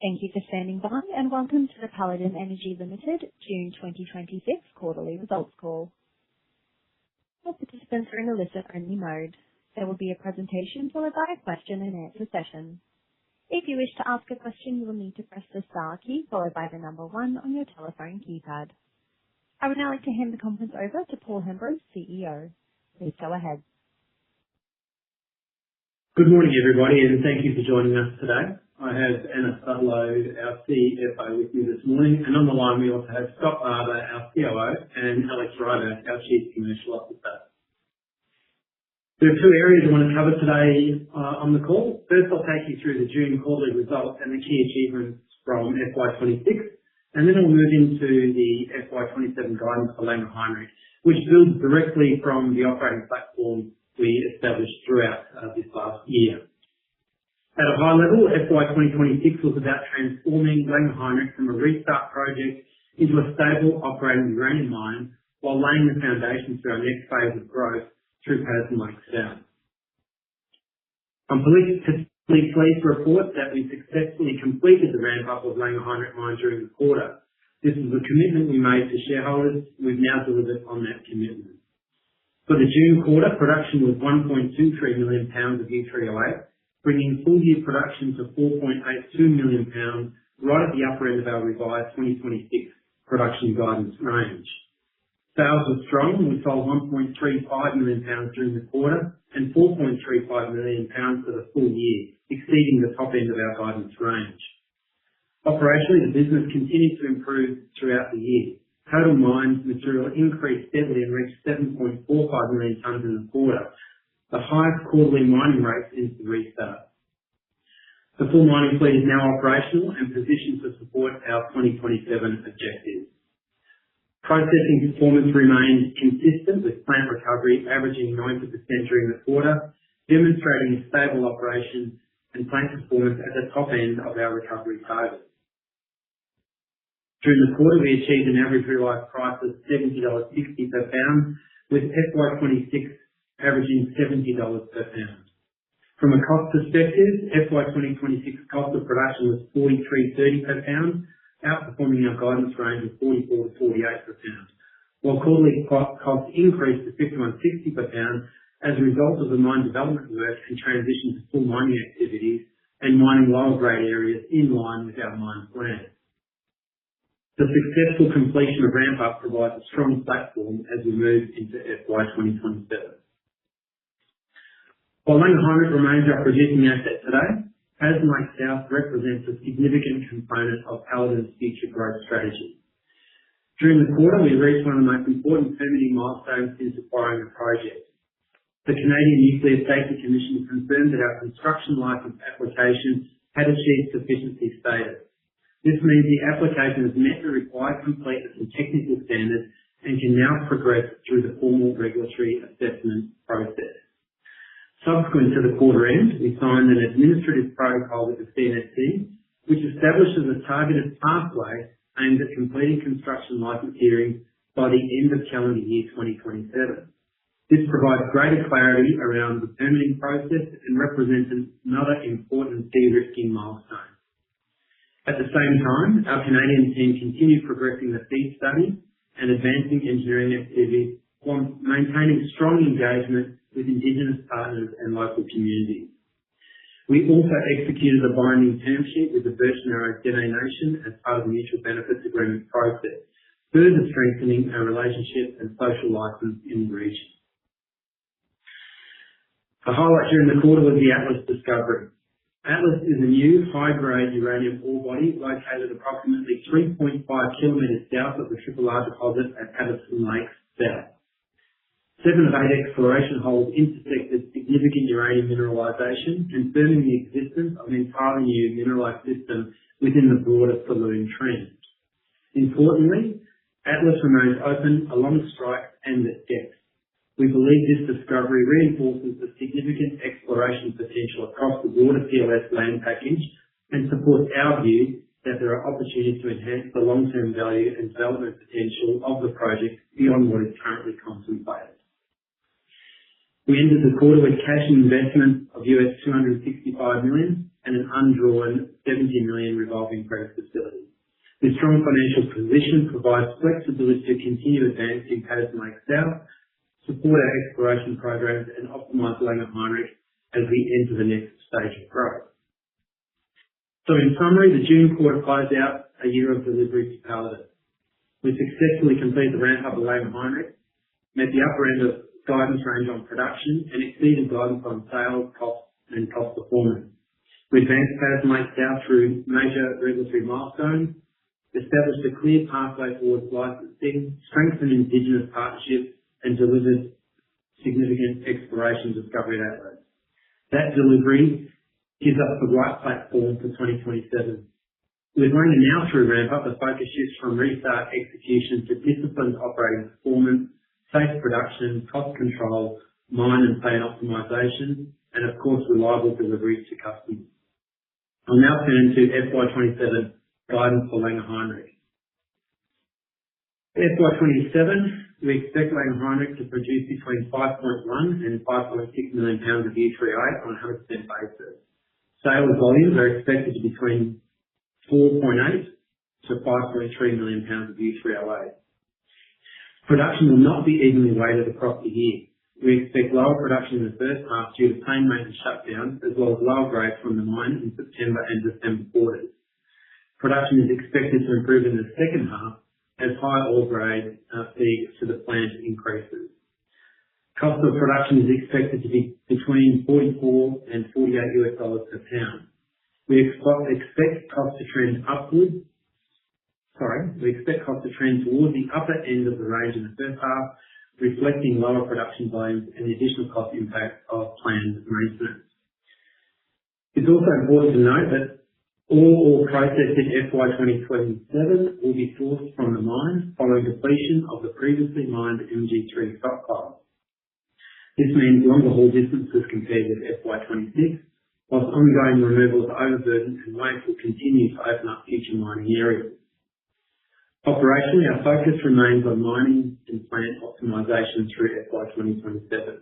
Thank you for standing by, and welcome to the Paladin Energy Limited June 2026 quarterly results call. All participants are in a listen-only mode. There will be a presentation followed by a question and answer session. If you wish to ask a question, you will need to press the star key followed by the number 1 on your telephone keypad. I would now like to hand the conference over to Paul Hemburrow, CEO. Please go ahead. Good morning, everybody, and thank you for joining us today. I have Anna Sudlow, our CFO, with me this morning, and on the line we also have Scott Barber, our COO, and Alex Ryder, our Chief Commercial Officer. There are two areas I want to cover today on the call. First, I'll take you through the June quarterly results and the key achievements from FY26, and then I'll move into the FY27 guidance for Langer Heinrich, which builds directly from the operating platform we established throughout this last year. At a high level, FY2026 was about transforming Langer Heinrich from a restart project into a stable operating uranium mine while laying the foundations for our next phase of growth through Paladin South. I'm particularly pleased to report that we successfully completed the ramp-up of Langer Heinrich mine during the quarter. This is a commitment we made to shareholders. We've now delivered on that commitment. For the June quarter, production was 1.23 million pounds of U3O8, bringing full-year production to 4.82 million pounds, right at the upper end of our revised 2026 production guidance range. Sales were strong. We sold 1.35 million pounds during the quarter and 4.35 million pounds for the full year, exceeding the top end of our guidance range. Operationally, the business continued to improve throughout the year. Total mined material increased steadily and reached 7.45 million tonnes in the quarter, the highest quarterly mining rate since the restart. The full mining fleet is now operational and positioned to support our 2027 objectives. Processing performance remained consistent with plant recovery averaging 90% during the quarter, demonstrating a stable operation and plant performance at the top end of our recovery target. During the quarter, we achieved an average realised price of $70.60 per pound, with FY26 averaging $70 per pound. From a cost perspective, FY2026 cost of production was $43.30 per pound, outperforming our guidance range of $44 to $48 per pound, while quarterly costs increased to $51.60 per pound as a result of the mine development work and transition to full mining activities and mining lower grade areas in line with our mine plan. The successful completion of ramp-up provides a strong platform as we move into FY2027. While Langer Heinrich remains our producing asset today, Paladin South represents a significant component of Paladin's future growth strategy. During the quarter, we reached one of the most important permitting milestones since acquiring the project. The Canadian Nuclear Safety Commission confirmed that our construction licence application had achieved sufficiency status. This means the application has met the required completeness and technical standards and can now progress through the formal regulatory assessment process. Subsequent to the quarter end, we signed an administrative protocol with the CNSC, which establishes a targeted pathway aimed at completing construction licence hearings by the end of calendar year 2027. This provides greater clarity around the permitting process and represents another important de-risking milestone. At the same time, our Canadian team continued progressing the FEED study and advancing engineering activities while maintaining strong engagement with Indigenous partners and local communities. We also executed a binding term sheet with the Birch Narrows Dene Nation as part of the Mutual Benefits Agreement process, further strengthening our relationship and social licence in the region. A highlight during the quarter was the Atlas discovery. Atlas is a new high-grade uranium ore body located approximately 3.5 kilometres south of the Triple R deposit at Patterson Lake South. 7 of 8 exploration holes intersected significant uranium mineralisation, confirming the existence of an entirely new mineralised system within the broader Saloon Trend. Importantly, Atlas remains open along strike and at depth. We believe this discovery reinforces the significant exploration potential across the broader PLS land package and supports our view that there are opportunities to enhance the long-term value and development potential of the project beyond what is currently contemplated. We ended the quarter with cash and investment of $265 million and an undrawn $70 million revolving strong financial position provides flexibility to continue advancing Paladin Lake South, support our exploration programs, and optimize Langer Heinrich as we enter the next stage of growth. So in summary, the June quarter closed out a year of delivery to Paladin. We successfully completed the ramp-up of Langer Heinrich, met the upper end of guidance range on production, and exceeded guidance on sales, cost, and cost performance. We advanced Paladin Lake South through major regulatory milestones, established a clear pathway towards licensing, strengthened Indigenous partnerships, and delivered significant exploration discovery outlets. That delivery gives us the right platform for 2027. With Langer now through ramp-up, the focus shifts from restart execution to disciplined operating performance, safe production, cost control, mine and plant optimization, and of course, reliable delivery to customers. I'll now turn to FY27 guidance for Langer Heinrich. FY27, we expect Langer Heinrich to produce between 5.1 and 5.6 million pounds of U3O8 on a 100% basis. Sales volumes are expected to be between 4.8 to 5.3 million pounds of U3O8. Production will not be evenly weighted across the year. We expect lower production in the first half due to planned maintenance shutdowns, as well as lower grades from the mine in September and December quarters. Production is expected to improve in the second half as high ore grade feed to the plant increases. Cost of production is expected to be between $44 and $48 per pound. We expect cost to trend towards the upper end of the range in the first half, reflecting lower production volumes and the additional cost impact of planned maintenance. It's also important to note that all ore processed in FY2027 will be sourced from the mine following depletion of the previously mined MG3 stockpile. This means longer haul distances compared with FY26, whilst ongoing removal of overburden and waste will continue to open up future mining areas. Operationally, our focus remains on mining and plant optimization through FY2027.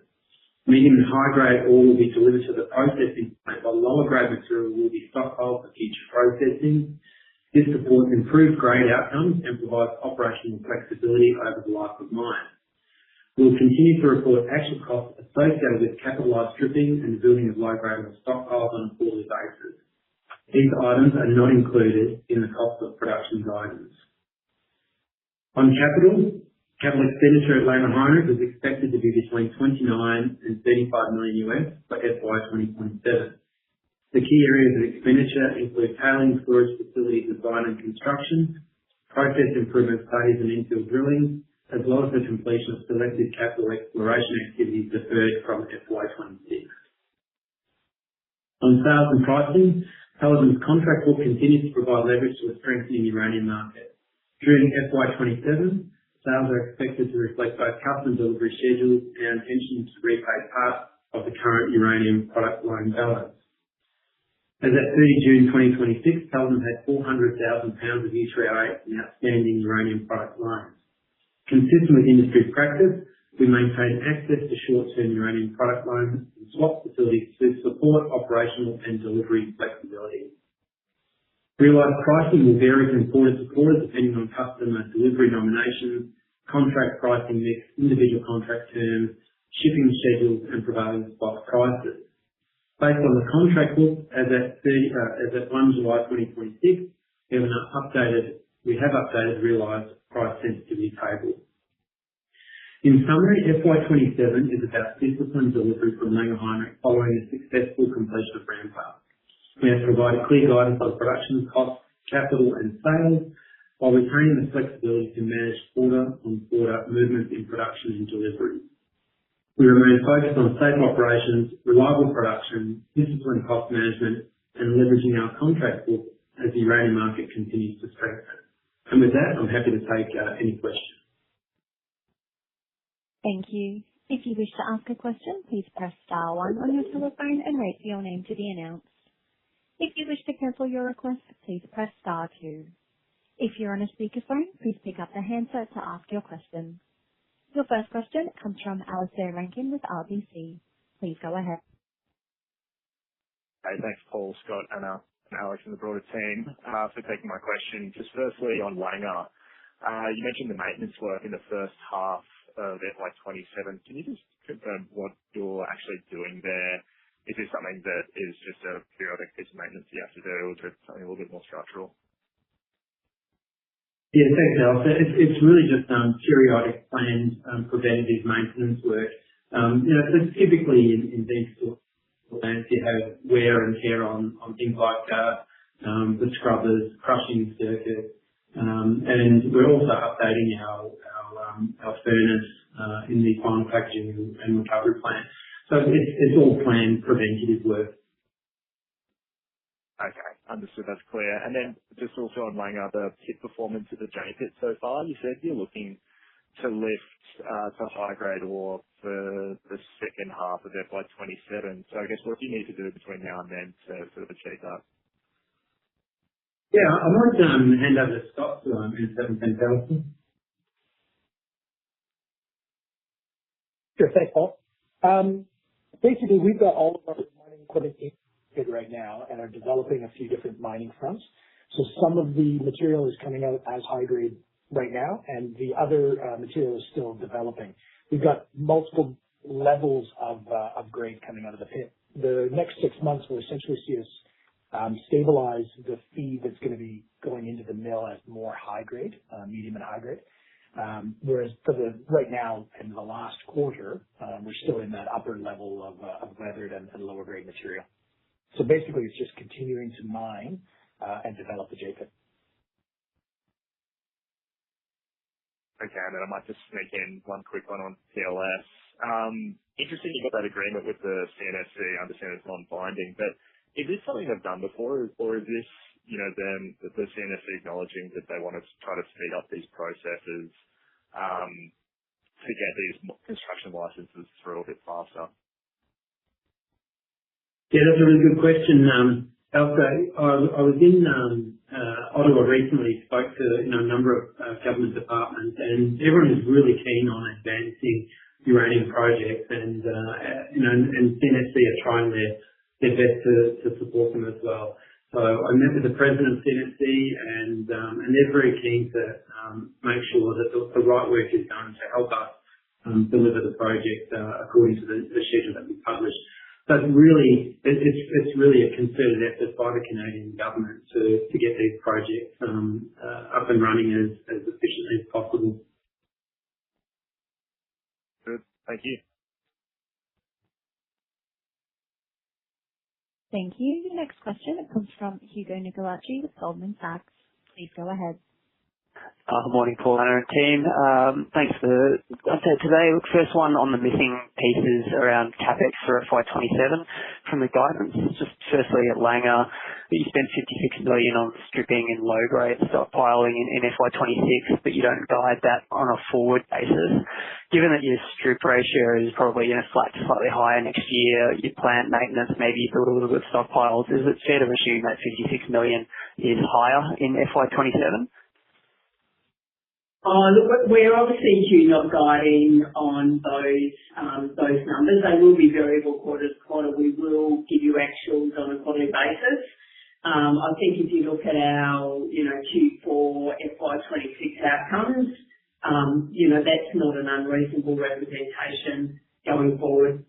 Medium and high-grade ore will be delivered to the processing plant, while lower-grade material will be stockpiled for future processing. This supports improved grade outcomes and provides operational flexibility over the life of mine. We will continue to report actual costs associated with capitalised stripping and the building of low-grade stockpiles on a quarterly basis. These items are not included in the cost of production guidance. On capital expenditure at Langer Heinrich is expected to be between $29 and $35 million for FY2027. The key areas of expenditure include tailings storage facility design and construction, process improvement studies and infill drilling, as well as the completion of selected capital exploration activities deferred from FY26. On sales and pricing, Paladin's contract book continues to provide leverage to a strengthening uranium market. During FY27, sales are expected to reflect both custom delivery schedules and our intention to repay part of the current uranium product loan balance. As at 30 June 2026, Paladin had 400,000 pounds of U3O8 in outstanding uranium product loans. Consistent with industry practice, we maintain access to short-term uranium product loans and swap facilities to support operational and delivery flexibility. Realised pricing will vary from quarter to quarter depending on customer delivery nominations, contract pricing mix, individual contract terms, shipping schedules and prevailing spot prices. Based on the contract book as at 1 July 2026, we have updated realised price sensitivity table. In summary, FY27 is about disciplined delivery from Langer Heinrich following a successful completion of ramp-up. We have provided clear guidance on production costs, capital and sales, while retaining the flexibility to manage quarter-on-quarter movements in production and delivery. We remain focused on safe operations, reliable production, disciplined cost management, and leveraging our contract book as the uranium market continues to strengthen. And with that, I'm happy to take any questions. Thank you. If you wish to ask a question, please press star 1 on your telephone and wait for your name to be announced. If you wish to cancel your request, please press star 2. If you're on a speakerphone, please pick up the handset to ask your question. Your first question comes from Alistair Rankin with RBC. Please go ahead. Hey, thanks, Paul, Scott, Anna. Alex and the broader team, for taking my question. Just firstly on Langer, you mentioned the maintenance work in the first half of FY27. Can you just confirm what you're actually doing there? Is this something that is just a periodic piece of maintenance you have to do, or is it something a little bit more structural? Yeah, thanks, Alex. It's really just periodic planned preventative maintenance work. So typically in these sort of plants, you have wear and tear on things like the scrubbers, crushing circuit, and we're also updating our furnace in the final packaging and recovery plant. So it's all planned preventative work. Okay, understood. That's clear. And then just also on Langer, the pit performance of the J pit so far, you said you're looking to lift to high grade ore for the second half of FY27. So I guess what do you need to do between now and then to sort of achieve that? Yeah, I might hand over to Scott to answer that. Sure, thanks, Paul. Basically, we've got all of our mining equipment in pit right now and are developing a few different mining fronts. So some of the material is coming out as high grade right now, and the other material is still developing. We've got multiple levels of grade coming out of the pit. The next 6 months will essentially see us stabilize the feed that's going to be going into the mill as more high grade, medium and high grade. Whereas for right now in the last quarter, we're still in that upper level of weathered and lower grade material. So basically, it's just continuing to mine and develop the J pit. Okay, and then I might just sneak in one quick one on PLS. Interesting you got that agreement with the CNSC. I understand it's non-binding, but is this something they've done before, or is this, them, the CNSC acknowledging that they want to try to speed up these processes to get these construction licenses through a bit faster? Yeah, that's a really good question. I was in Ottawa recently, spoke to a number of government departments, and everyone is really keen on advancing uranium projects, and CNSC are trying their best to support them as well. So I met with the president of CNSC, and they're very keen to make sure that the right work is done to help us deliver the project according to the schedule that we published. But really, it's really a concerted effort by the Canadian government to get these projects up and running as efficiently as possible. Good. Thank you. Thank you. The next question comes from Hugo Nicolaci with Goldman Sachs. Please go ahead. Good morning, Paul and team. Thanks for the update today. First one on the missing pieces around CapEx for FY27 from the guidance. Just firstly at Langer, you spent 56 million on stripping and low-grade stockpiling in FY26, but you don't guide that on a forward basis. Given that your strip ratio is probably flat to slightly higher next year, your plant maintenance, maybe you build a little bit of stockpiles, is it fair to assume that 56 million is higher in FY27? Look, we're obviously not guiding on those numbers. They will be variable quarter to quarter. We will give you actuals on a quarterly basis. I think if you look at our, Q4 FY26 outcomes, that's not an unreasonable representation going forward.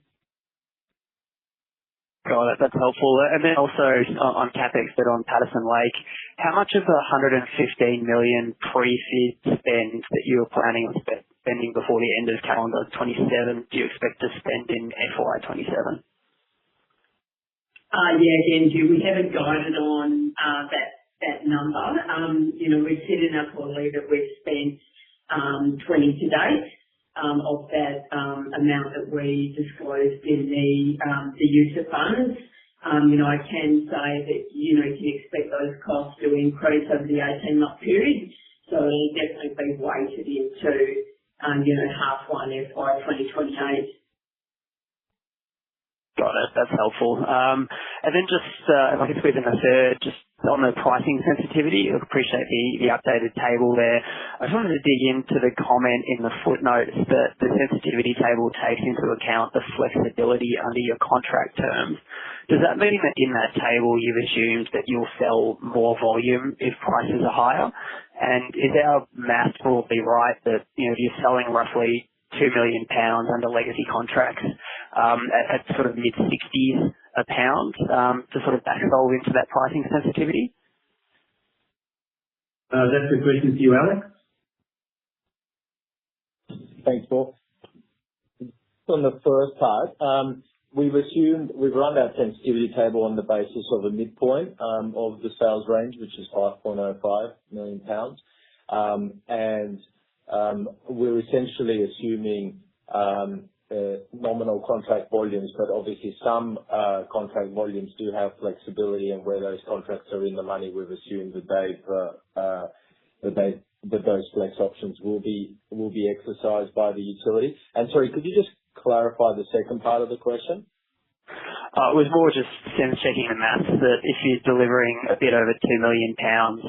Got it. That's helpful. And then also on CapEx, but on Patterson Lake, how much of the 115 million pre-FID spend that you were planning on spending before the end of calendar 27 do you expect to spend in FY27? Again, we haven't guided on that number. We've said in our quarterly that we've spent 20 to date. Of that amount that we disclosed in the use of funds. I can say that, you can expect those costs to increase over the 18-month period. So it'll definitely be weighted into, half one FY 2028. Got it. That's helpful. And then just, if I could squeeze in a third, just on the pricing sensitivity, I appreciate the updated table there. I just wanted to dig into the comment in the footnotes that the sensitivity table takes into account the flexibility under your contract terms. Does that mean that in that table you've assumed that you'll sell more volume if prices are higher? And is our math broadly right that, if you're selling roughly 2 million pounds under legacy contracts at sort of mid-60s a pound to sort of backsolve into that pricing sensitivity? That's a question for you, Alex. Thanks, Paul. On the first part, we've run that sensitivity table on the basis of a midpoint of the sales range, which is 5.05 million pounds. And we're essentially assuming nominal contract volumes, but obviously some contract volumes do have flexibility, and where those contracts are in the money, we've assumed that those flex options will be exercised by the utility. And sorry, could you just clarify the second part of the question? It was more just sense checking the maths that if you're delivering a bit over 2 million pounds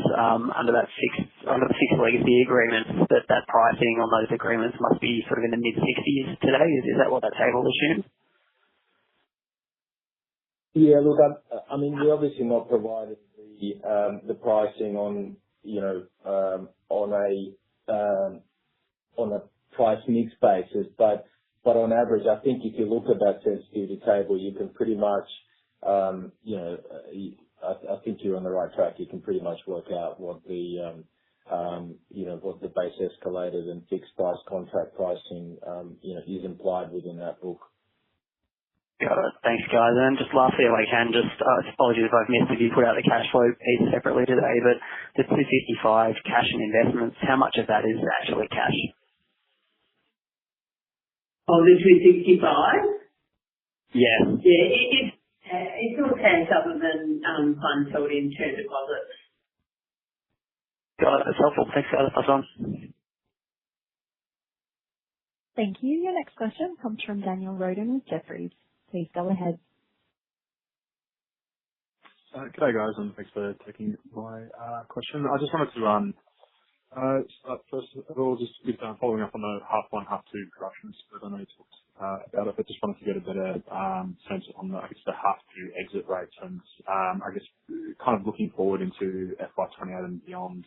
under the fixed legacy agreements, that pricing on those agreements must be sort of in the mid-60s today. Is that what that table assumes? Yeah, look, I mean, we're obviously not providing the pricing on a price mix basis, but on average, I think if you look at that sensitivity table, you can pretty much, I think you're on the right track. You can pretty much work out what the base escalated and fixed price contract pricing, is implied within that book. Got it. Thanks, guys. And just lastly, if I can, apologies if I've missed if you put out the cash flow piece separately today, but the 255 cash and investments, how much of that is actually cash? Oh, the 265? Yeah. Yeah, it's all cash other than funds held in term deposits. Got it. That's helpful. Thanks, guys. Pass on. Thank you. Your next question comes from Daniel Roden with Jefferies. Please go ahead. G'day, guys, and thanks for taking my question. I just wanted to first of all, just with following up on the half one, half two production split. I know you talked about it, but just wanted to get a better sense on the half two exit rates and I guess kind of looking forward into FY28 and beyond,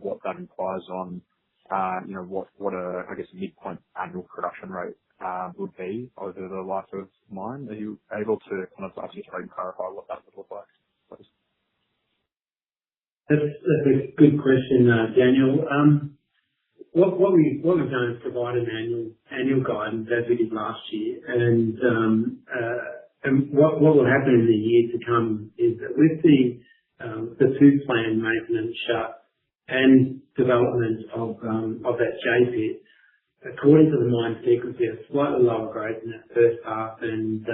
what that implies on what a midpoint annual production rate would be over the life of mine. Are you able to kind of articulate and clarify what that would look like, please? That's a good question, Daniel. What we've done is provide an annual guidance as we did last year, and what will happen in the year to come is that with the two planned maintenance shut and development of that J pit, according to the mine sequence, we have slightly lower grades in that first half, and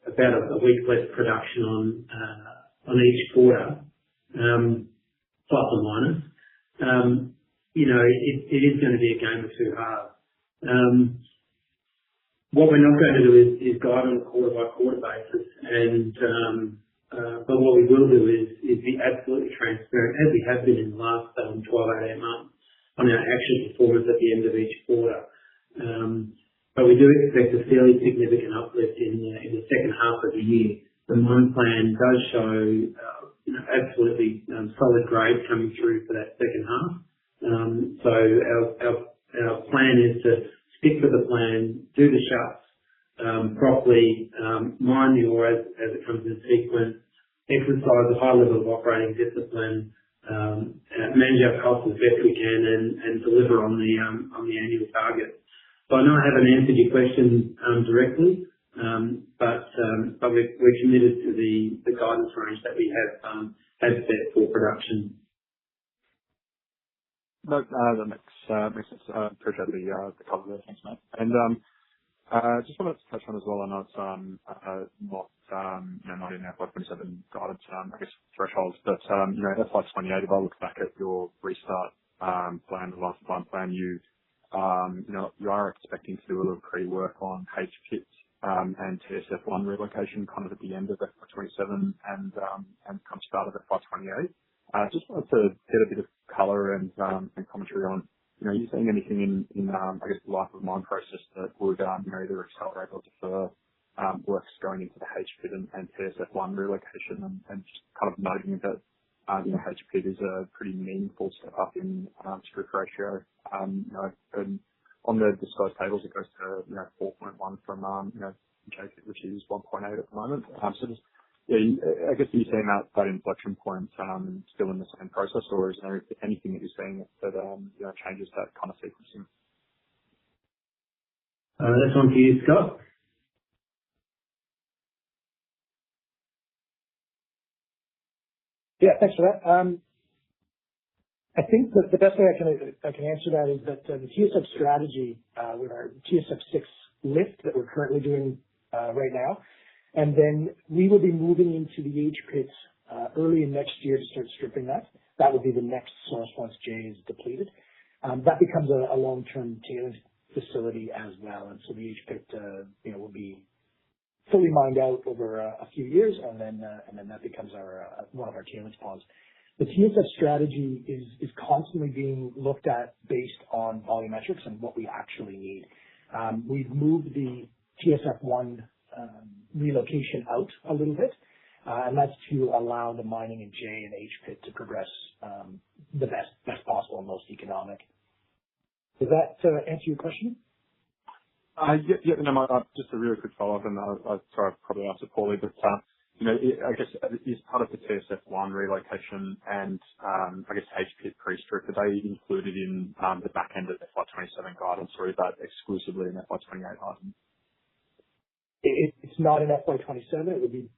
about a week less production on each quarter, plus or minus. It is going to be a game of two halves. What we're not going to do is guide on a quarter by quarter basis, but what we will do is be absolutely transparent, as we have been in the last 12, 18 months, on our actual performance at the end of each quarter. But we do expect a fairly significant uplift in the second half of the year. The mine plan does show absolutely solid grades coming through for that second half. So our plan is to stick to the plan, do the shuts properly, mine the ore as it comes in sequence, exercise a high level of operating discipline, manage our costs as best we can, and deliver on the annual target. So I know I haven't answered your question directly, but we're committed to the guidance range that we have set for production. No, that makes sense. I appreciate the cover there. Thanks, mate. And just wanted to touch on as well. I know it's not in FY27 guidance, I guess thresholds, but FY28. If I look back at your restart plan, the life of mine plan, you are expecting to do a little pre-work on H pits and TSF1 relocation kind of at the end of FY27 and come start of FY28. Just wanted to get a bit of colour and commentary on, are you seeing anything in I guess the life of mine process that would either accelerate or defer works going into the HPIT and TSF1 relocation and just kind of noting that, HPIT is a pretty meaningful step up in strip ratio. And on the disclosed tables, it goes to, 4.1 from, JPIT, which is 1.8 at the moment. So just, I guess you're saying that inflection point still in the same process, or is there anything that you're seeing that changes that kind of sequencing? That's one for you, Scott. Yeah, thanks for that. I think that the best way I can answer that is that the TSF strategy with our TSF6 lift that we're currently doing right now, and then we will be moving into the HPIT early in next year to start stripping that. That would be the next source once J is depleted. That becomes a long-term tailings facility as well, and so the HPIT will be fully mined out over a few years, and then that becomes one of our tailings ponds. The TSF strategy is constantly being looked at based on volumetrics and what we actually need. We've moved the TSF1 relocation out a little bit, and that's to allow the mining in J and HPIT to progress the best possible and most economic. Does that answer your question? Just a really quick follow-up, and sorry, I probably asked it poorly, but I guess is part of the TSF1 relocation and I guess HPIT pre-strip, are they included in the back end of FY27 guidance, or is that exclusively in FY28 item? It's not in FY27. It would be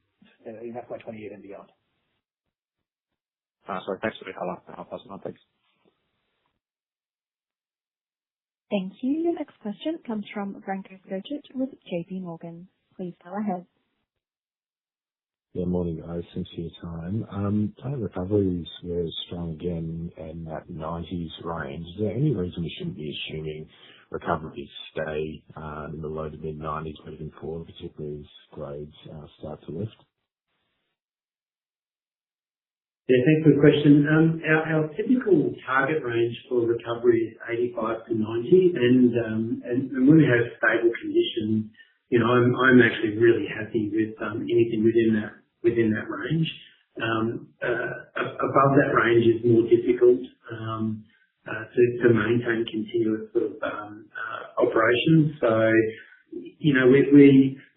in FY28 and beyond. Sorry, thanks for the color. I'll pass it on. Thanks. Thank you. Your next question comes from Branko Skocic with JP Morgan. Please go ahead. Yeah, morning, guys. Thanks for your time. Total recoveries were strong again in that 90s range. Is there any reason we shouldn't be assuming recoveries stay in the low to mid-90s moving forward, particularly as grades start to lift? Yeah, thanks for the question. Our typical target range for recovery is 85 to 90, and when we have stable conditions, I'm actually really happy with anything within that range. Above that range is more difficult to maintain continuous sort of operations. So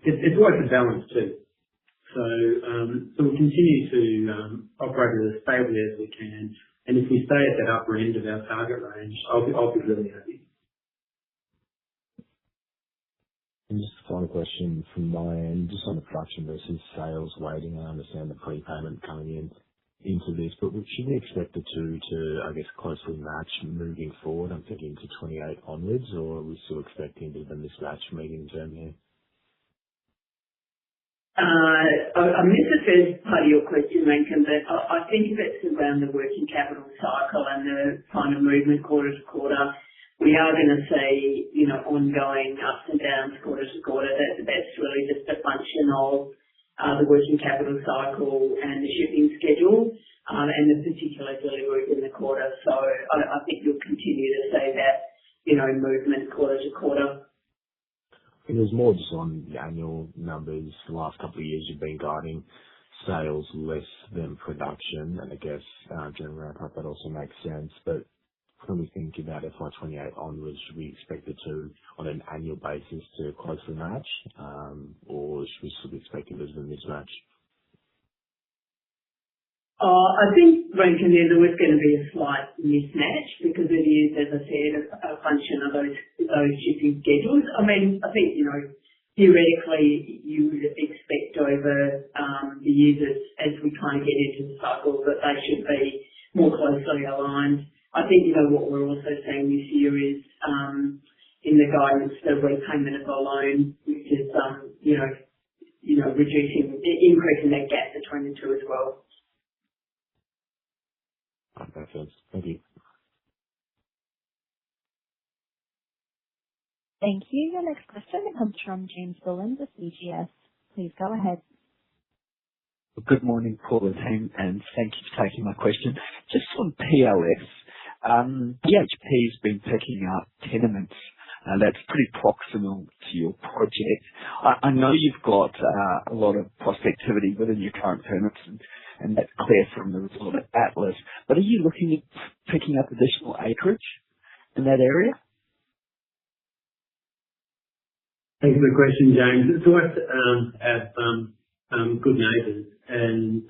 it's always a balance too. So we'll continue to operate as stably as we can, and if we stay at that upper end of our target range, I'll be really happy. And just a final question from my end, just on the production versus sales weighting. I understand the prepayment coming into this, but should we expect the two to, I guess, closely match moving forward? I'm thinking to 28 onwards, or are we still expecting a bit of a mismatch medium term here? I missed the first part of your question, Rankin, but I think if it's around the working capital cycle and the kind of movement quarter to quarter, we are going to see, ongoing ups and downs quarter to quarter. That's really just a function of the working capital cycle and the shipping schedule, and the particular delivery in the quarter. So I think you'll continue to see that, movement quarter to quarter. It was more just on the annual numbers. The last couple of years you've been guiding sales less than production, and I guess during ramp up that also makes sense. But when we think about FY28 onwards, should we expect the two on an annual basis to closely match, or should we still be expecting there's a mismatch? I think, Rankin, there's always going to be a slight mismatch because it is, as I said, a function of those shipping schedules. I mean, I think, theoretically you would expect over the years as we kind of get into the cycle that they should be more closely aligned. I think, what we're also seeing this year is in the guidance, the repayment of the loan, which is, increasing that gap between the two as well. That makes sense. Thank you. Thank you. Your next question comes from James Bullen with CGS. Please go ahead. Good morning, Paul and team, and thank you for taking my question. Just on PLS, BHP's been picking up tenements That's pretty proximal to your project. I know you've got a lot of prospectivity within your current permits, and that's clear from the result of Atlas. But are you looking at picking up additional acreage in that area? Thanks for the question, James. It's always have good neighbours, and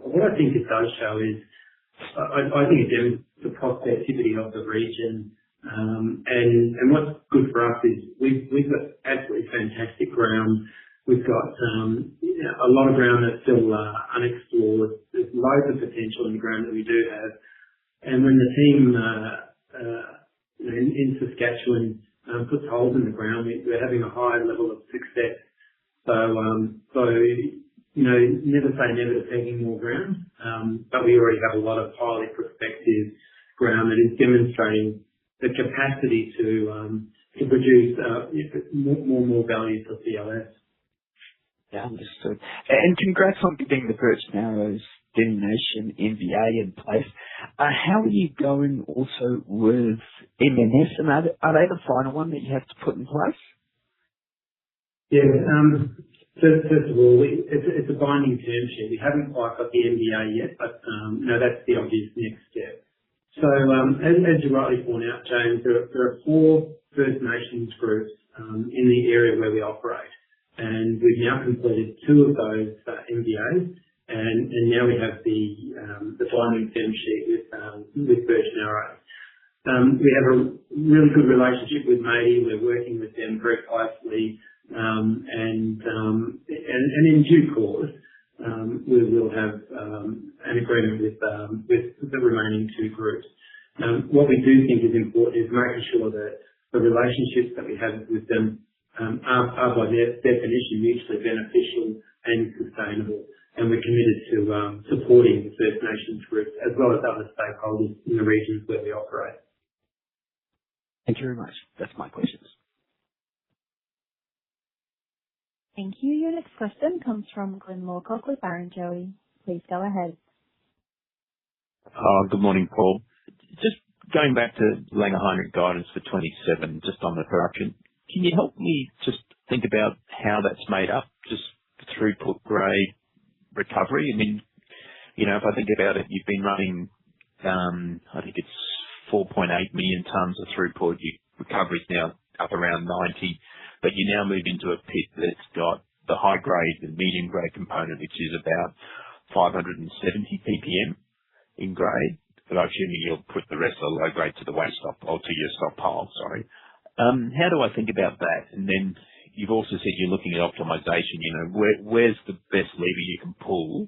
what I think it does show is I think it demonstrates the prospectivity of the region, and what's good for us is we've got absolutely fantastic ground. We've got a lot of ground that's still unexplored. There's loads of potential in the ground that we do have, and when the team in Saskatchewan puts holes in the ground, we're having a high level of success. So never say never to taking more ground, but we already have a lot of highly prospective ground that is demonstrating the capacity to produce more value for CLS. Yeah, understood. And congrats on getting the Birch Narrows delineation MVA in place. How are you going also with MNS, and are they the final one that you have to put in place? Yeah. First of all, it's a binding term sheet. We haven't quite got the MVA yet, but that's the obvious next step. So as you rightly point out, James, there are 4 First Nations groups in the area where we operate, and we've now completed 2 of those MVAs, and now we have the binding term sheet with Birch Narrows. We have a really good relationship with Métis. We're working with them very closely, and in due course, we will have an agreement with the remaining 2 groups. What we do think is important is making sure that the relationships that we have with them are by definition mutually beneficial and sustainable, and we're committed to supporting the First Nations groups as well as other stakeholders in the regions where we operate. Thank you very much. That's my questions. Thank you. Your next question comes from Glenn Lawcock with Barrenjoey. Please go ahead. Good morning, Paul. Just going back to Langer Heinrich guidance for 27, just on the production, can you help me just think about how that's made up, just throughput, grade, recovery? I mean, if I think about it, you've been running, I think it's 4.8 million tonnes of throughput. Your recovery's now up around 90, but you now move into a pit that's got the high grade and medium grade component, which is about 570 ppm in grade. But I'm assuming you'll put the rest of the low grade to the waste stock, or to your stockpile, sorry. How do I think about that? And then you've also said you're looking at optimization. Where's the best lever you can pull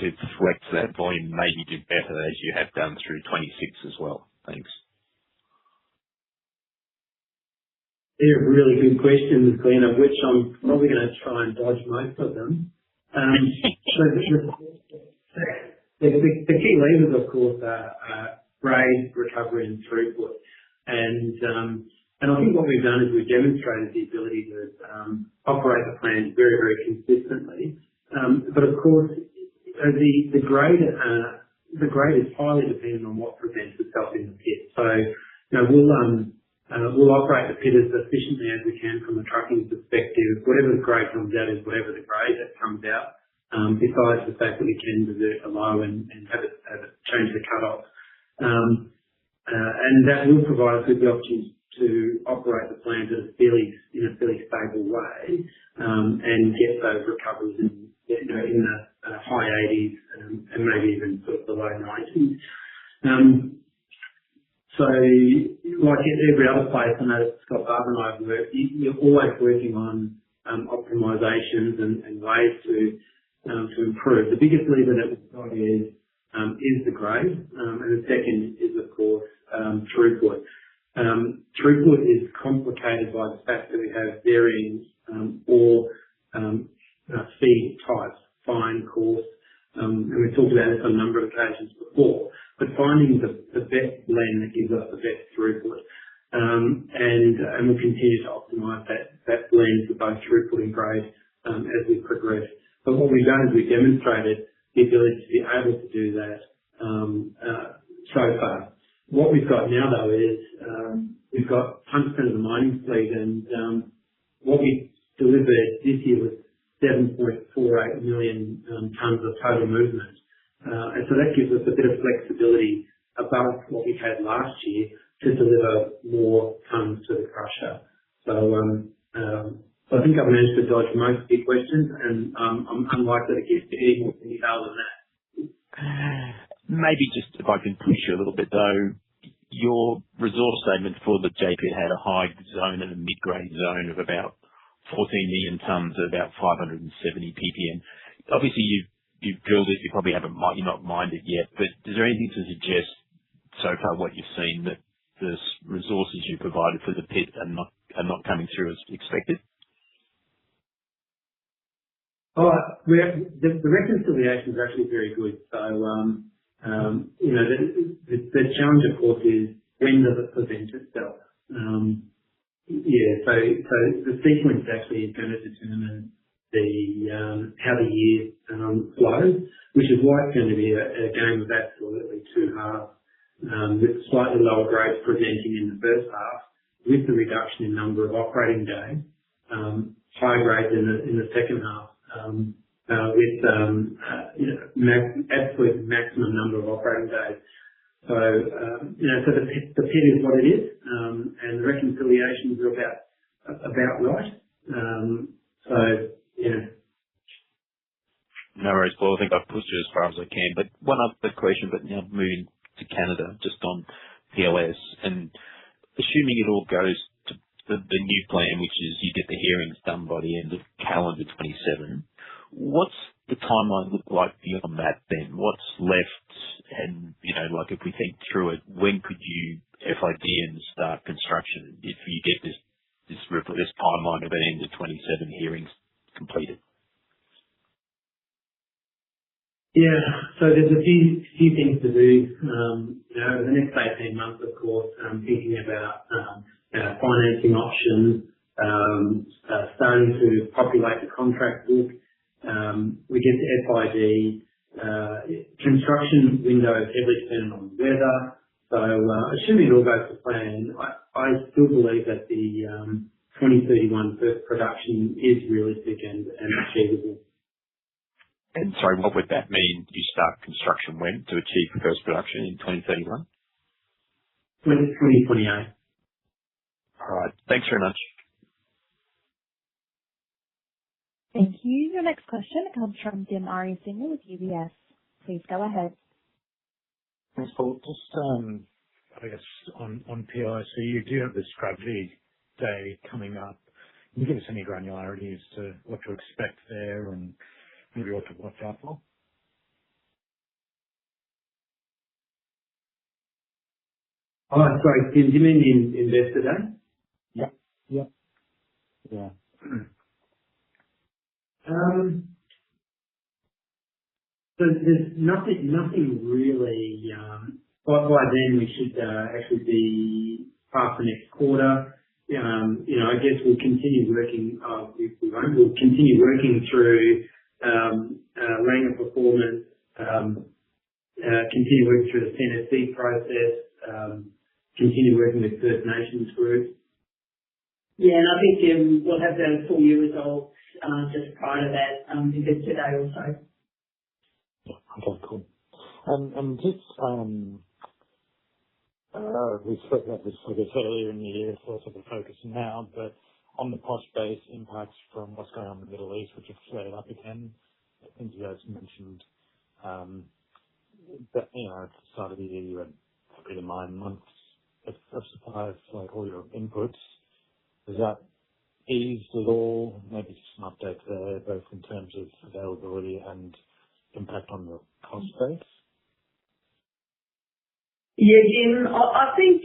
to flex that volume, maybe do better as you have done through 26 as well? Thanks. They're really good questions, Glenn, of which I'm probably going to try and dodge most of them. The key levers, of course, are grade, recovery, and throughput. And I think what we've done is we've demonstrated the ability to operate the plant very, very consistently. But of course, the grade is highly dependent on what presents itself in the pit. So we'll operate the pit as efficiently as we can from a trucking perspective. Whatever the grade comes out is whatever the grade that comes out. Besides the fact that we can desert the low and have it change the cut-off. And that will provide us with the opportunity to operate the plant in a fairly stable way, and get those recoveries in the high 80s and maybe even sort of the low 90s. So like every other place, I know that Scott Barber and I have worked, you're always working on optimizations and ways to improve. The biggest lever that we've got is the grade, and the second is, of course, throughput. Throughput is complicated by the fact that we have varying ore feed types, fine, coarse, and we've talked about this on a number of occasions before, but finding the best blend that gives us the best throughput, and we'll continue to optimise that blend for both throughput and grade as we progress. But what we've done is we've demonstrated the ability to be able to do that so far. What we've got now, though, is we've got 100% of the mining fleet, and what we delivered this year was 7.48 million tonnes of total movement. And so that gives us a bit of flexibility above what we had last year to deliver more tonnes to the crusher. So I think I've managed to dodge most of your questions, and I'm unlikely to get any more detail than that. Maybe just if I can push you a little bit though, your resource statement for the JP had a high zone and a mid-grade zone of about 14 million tonnes at about 570 ppm. Obviously, you've drilled it. You probably haven't you're not mined it yet. But is there anything to suggest so far what you've seen that the resources you provided for the pit are not coming through as expected? Oh, the reconciliation is actually very good. So the challenge, of course, is when does it present itself? So the sequence actually is going to determine how the year flows, which is why it's going to be a game of absolutely two halves, with slightly lower grades presenting in the first half, with the reduction in number of operating days, high grades in the second half, with absolute maximum number of operating days. So so the pit is what it is, and the reconciliations are about right. No worries, Paul. I think I've pushed you as far as I can. But one other question, but now moving to Canada, just on PLS, and assuming it all goes to the new plan, which is you get the hearings done by the end of calendar 27, what's the timeline look like beyond that then? What's left? And, like if we think through it, when could you FID and start construction if you get this timeline of an end of 27 hearings completed? Yeah, so there's a few things to do. Over the next 18 months, of course, thinking about financing options, starting to populate the contract book. We get to FID. Construction window is heavily dependent on weather. So assuming it all goes to plan, I still believe that the 2031 first production is realistic and achievable. And sorry, what would that mean? You start construction when to achieve first production in 2031? 2028. All right. Thanks very much. Thank you. Your next question comes from Dim Arya-Singh with UBS. Please go ahead. Thanks, Paul. Just, I guess on PLS, so you do have the strategy day coming up. Can you give us any granularity as to what to expect there and maybe what to watch out for? Oh, sorry, Tim, do you mean the Investor Day? Yep. Yeah. So there's nothing really. By then we should actually be past the next quarter. I guess we'll continue working. We'll continue working through Langer performance. Continue working through the CNSC process. Continue working with First Nations groups. Yeah, and I think we'll have the full year results just prior to that Investor Day also. Okay, cool. And just, we spoke about this, I guess, earlier in the year, so it's a focus now, but on the cost base impacts from what's going on in the Middle East, which have flared up again. I think you guys mentioned that, at the start of the year, you had 3 to 9 months of supply of like all your inputs. Has that eased at all? Maybe just an update there, both in terms of availability and impact on the cost base? Yeah, Jim, I think,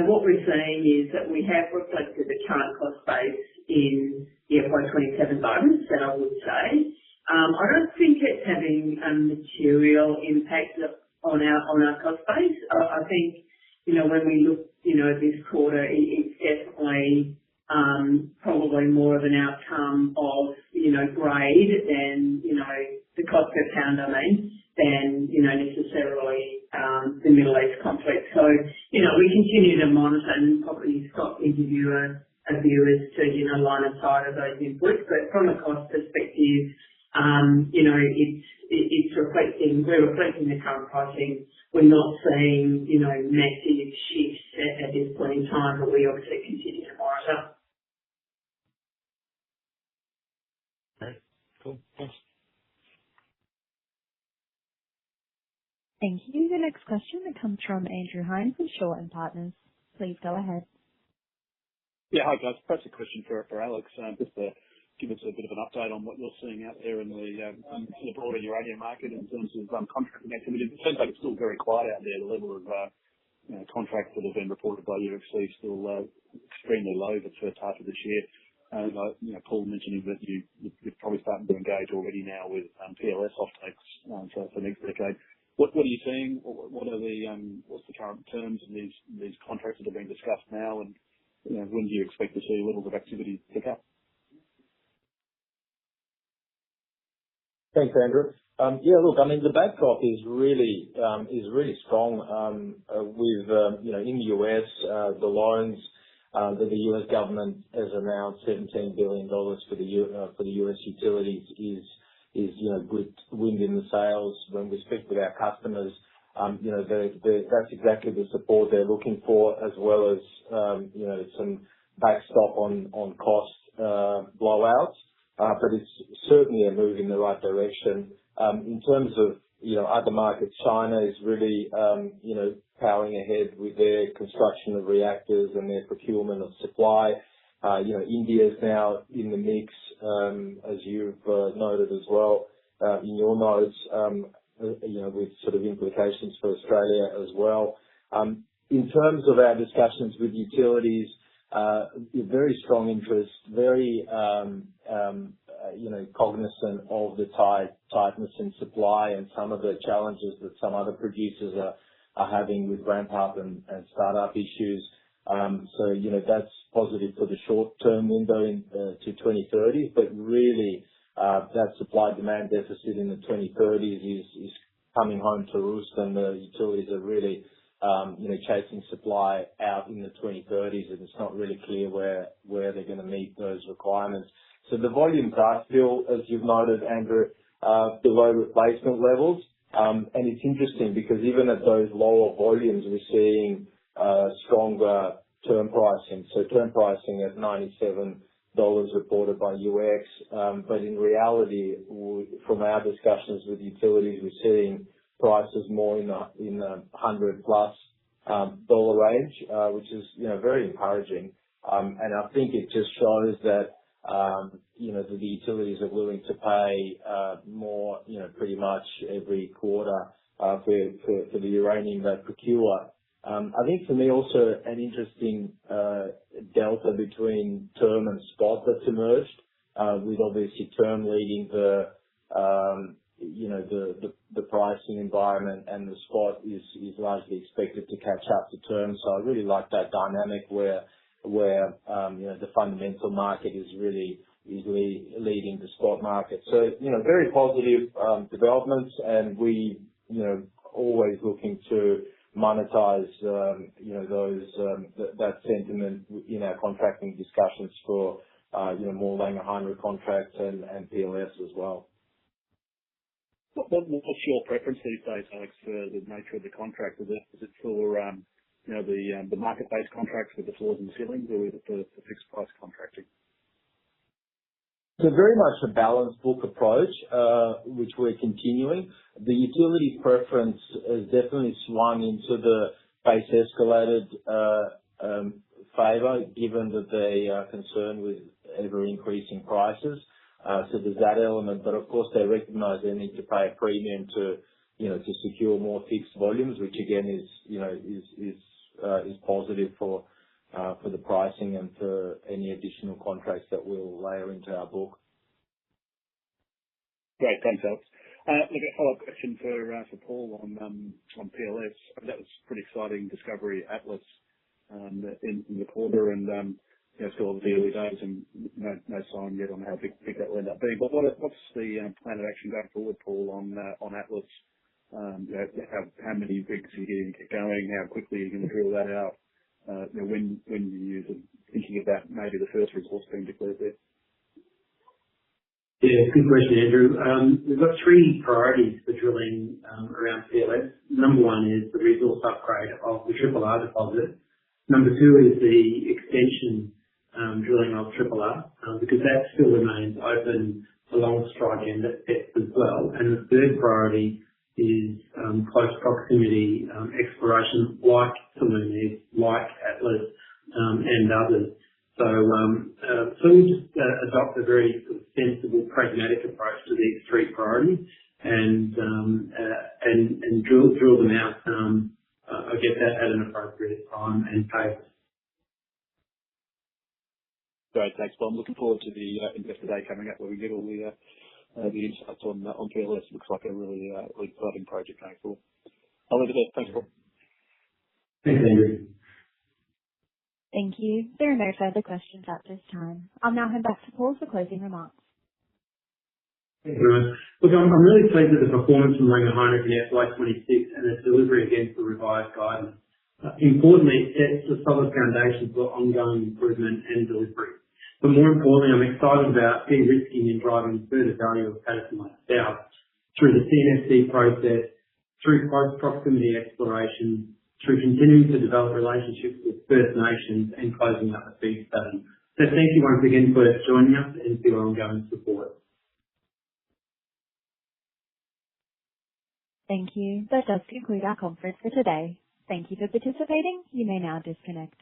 what we're saying is that we have reflected the current cost base in the FY27 guidance, that I would say. I don't think it's having a material impact on our cost base. I think, when we look, this quarter, it's definitely probably more of an outcome of, grade than, the cost per pound, than, necessarily the Middle East conflict. So, we continue to monitor, and probably Scott can give you a view as to, line of sight of those inputs. But from a cost perspective, we're reflecting the current pricing. We're not seeing, massive shifts at this point in time, but we obviously continue to monitor. Okay, cool. Thanks. Thank you. The next question that comes from Andrew Hines from Shaw and Partners. Please go ahead. Yeah, hi guys. Perhaps a question for Alex, just to give us a bit of an update on what you're seeing out there in the broader uranium market in terms of contracting activity. It seems like it's still very quiet out there. The level of contracts that have been reported by UxC is still extremely low for the first half of this year. And Paul mentioning that you're probably starting to engage already now with PLS offtakes for next decade. What are you seeing? What's the current terms in these contracts that are being discussed now, and when do you expect to see levels of activity pick up? Thanks, Andrew. Look, I mean, the backdrop is really strong. In the US, the loans that the US government has announced, $17 billion for the US utilities is good wind in the sails. When we speak with our customers, that's exactly the support they're looking for, as well as some backstop on cost blowouts. But it's certainly a move in the right direction. In terms of other markets, China is really powering ahead with their construction of reactors and their procurement of supply. India is now in the mix, as you've noted as well in your notes, with sort of implications for Australia as well. In terms of our discussions with utilities, very strong interest, very cognizant of the tightness in supply and some of the challenges that some other producers are having with ramp up and startup issues. That's positive for the short-term window to 2030, but really, that supply-demand deficit in the 2030s is coming home to roost, and the utilities are really, chasing supply out in the 2030s, and it's not really clear where they're going to meet those requirements. So the volumes are still, as you've noted, Andrew, below replacement levels. And it's interesting because even at those lower volumes, we're seeing stronger term pricing. So term pricing at $97 reported by UX. But in reality, from our discussions with utilities, we're seeing prices more in the $100+ range, which is, very encouraging. And I think it just shows that, the utilities are willing to pay more, pretty much every quarter for the uranium they procure. I think for me also an interesting delta between term and spot that's emerged, with obviously term leading the pricing environment, and the spot is largely expected to catch up to term. So I really like that dynamic where the fundamental market is really leading the spot market. So very positive developments, and we always looking to monetize that sentiment in our contracting discussions for more Langer Heinrich contracts and PLS as well. What's your preference these days, Alex, for the nature of the contract? Is it for the market-based contracts with the floors and ceilings, or is it for fixed price contracting? So very much a balanced book approach, which we're continuing. The utility preference has definitely swung into the base escalated favour, given that they are concerned with ever-increasing prices. So there's that element, but of course they recognise they need to pay a premium to secure more fixed volumes, which again is positive for the pricing and for any additional contracts that we'll layer into our book. Great, thanks, Alex. Look, a follow-up question for Paul on PLS. That was a pretty exciting discovery, Atlas, in the quarter, and still the early days and no sign yet on how big that will end up being. But what's the plan of action going forward, Paul, on Atlas? How many rigs are you going to get going? How quickly are you going to drill that out? when you are thinking about maybe the first resource being declared there? Yeah, good question, Andrew. We've got three priorities for drilling around PLS. Number one is the resource upgrade of the Triple R deposit. Number two is the extension drilling of Triple R, because that still remains open along strike and at depth as well. And the third priority is close proximity exploration like Saloon East, like Atlas, and others. So we just adopt a very sort of sensible, pragmatic approach to these three priorities and drill them out, I guess, at an appropriate time and pace. Great, thanks. Well, I'm looking forward to the Investor Day coming up where we get all the insights on PLS. Looks like a really exciting project going forward. I'll leave it there. Thanks, Paul. Thanks, Andrew. Thank you. There are no further questions at this time. I'll now hand back to Paul for closing remarks. Thank you very much. Look, I'm really pleased with the performance from Langer Heinrich in FY26 and its delivery against the revised guidance. Importantly, it sets a solid foundation for ongoing improvement and delivery. But more importantly, I'm excited about de-risking and driving further value of Paladin South through the CNSC process, through close proximity exploration, through continuing to develop relationships with First Nations and closing up the feed study. So thank you once again for joining us and for your ongoing support. Thank you. That does conclude our conference for today. Thank you for participating. You may now disconnect.